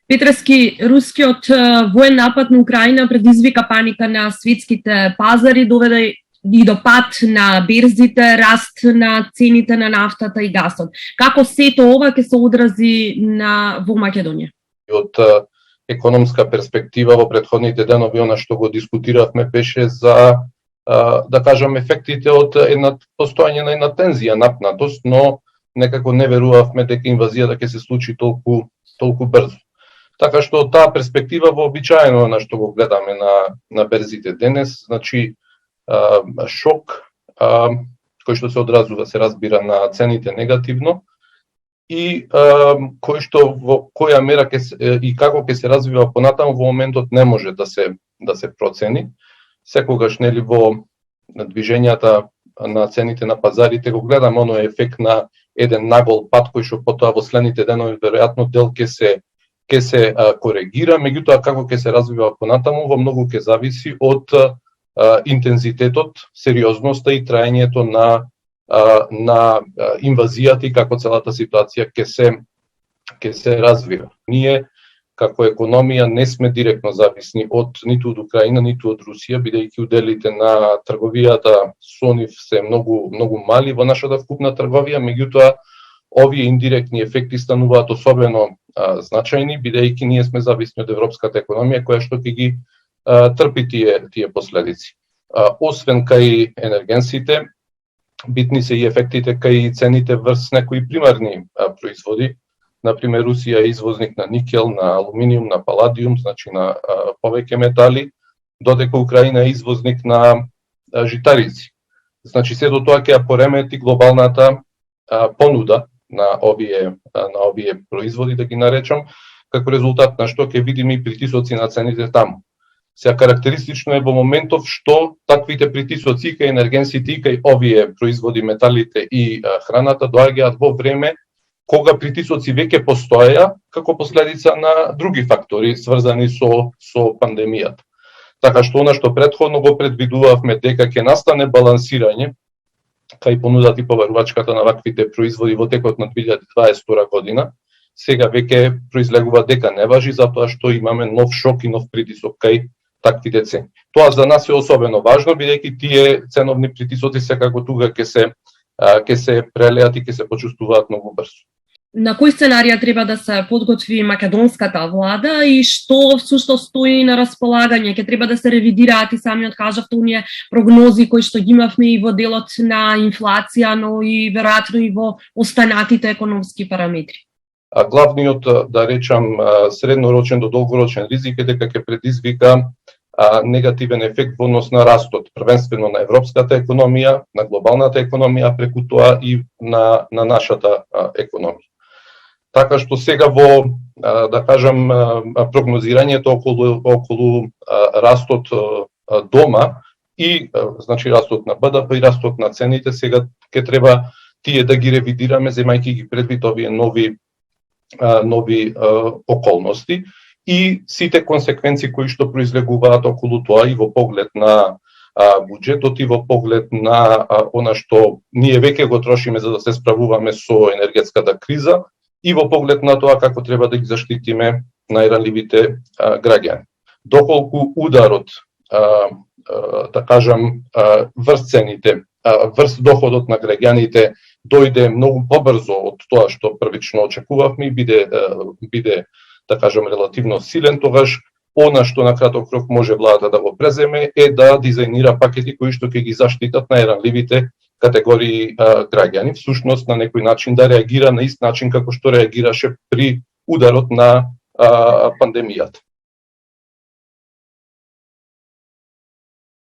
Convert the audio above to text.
Петрески, рускиот воен напад на Украина предизвика паника на светските пазари, доведе и до пад на берзите, раст на цените на нафтата и гасот. Како сето ова ќе се одрази во Македонија? Од економска перспектива во претходните денови она што го дискутиравме беше за да кажам ефектите од постојање на една тензија, напнатост, но некако не верувавме дека инвазијата ќе се случи толку брзо. Така што од таа перспектива вообичаено на што го гледаме на берзите денес, значи шок кој што се одразува, се разбира, на цените негативно и кој што во која мера и како ќе се развива понатаму во моментот не може да се процени. Секогаш нели во движењата на цените на пазарите го гледаме оној ефект на еден нагол пат кој што потоа во следните денови веројатно дел ќе се коригира, меѓутоа како ќе се развива понатаму во многу ќе зависи од интензитетот, сериозноста и траењето на инвазијата и како целата ситуација ќе се развива. Ние како економија не сме директно зависни ниту од Украина, ниту од Русија, бидејќи уделите на трговијата со нив се многу мали во нашата вкупна трговија, меѓутоа овие индиректни ефекти стануваат особено значајни, бидејќи ние сме зависни од европската економија која што ќе ги трпи тие последици. Освен кај енергенсите, битни се и ефектите кај цените врз некои примарни производи. Например, Русија е извозник на никел, на алуминиум, на паладиум, значи на повеќе метали, додека Украина е извозник на житарици. Значи сето тоа ќе ја поремети глобалната понуда на овие производи, да ги наречам, како резултат на што ќе видиме и притисоци на цените таму. Сега карактеристично е во моментов што таквите притисоци кај енергенсите и кај овие производи, металите и храната доаѓаат во време кога притисоци веќе постоеа како последица на други фактори сврзани со пандемијата. Така што она што претходно го предвидувавме дека ќе настане балансирање кај понудата и побарувачката на ваквите производи во текот на 2022 година, сега веќе произлегува дека не важи затоа што имаме нов шок и нов притисок кај таквите цени. Тоа за нас е особено важно, бидејќи тие ценовни притисоци секако тука ќе се прелеат и ќе се почувствуваат многу брзо. На кој сценарија треба да се подготви македонската влада и што всушност стои на располагање? Ќе треба да се ревидираат и самиот кажавте оние прогнози кои што ги имавме и во делот на инфлација, но и веројатно и во останатите економски параметри. Главниот, да речам, среднорочен до долгорочен ризик е дека ќе предизвика негативен ефект во однос на растот, првенствено на европската економија, на глобалната економија, преку тоа и на нашата економија. Така што сега во, да кажам, прогнозирањето околу растот дома и значи растот на БДП и растот на цените, сега ќе треба тие да ги ревидираме земајќи ги предвид овие нови околности и сите консеквенции кои што произлегуваат околу тоа и во поглед на буџетот и во поглед на она што ние веќе го трошиме за да се справуваме со енергетската криза и во поглед на тоа како треба да ги заштитиме најранливите граѓани. Доколку ударот, да кажам, врз цените, врз доходот на граѓаните дојде многу побрзо од тоа што првично очекувавме и биде, да кажам, релативно силен, тогаш она што на краток рок може владата да го преземе е да дизајнира пакети кои што ќе ги заштитат најранливите категории граѓани, всушност на некој начин да реагира на ист начин како што реагираше при ударот на пандемијата.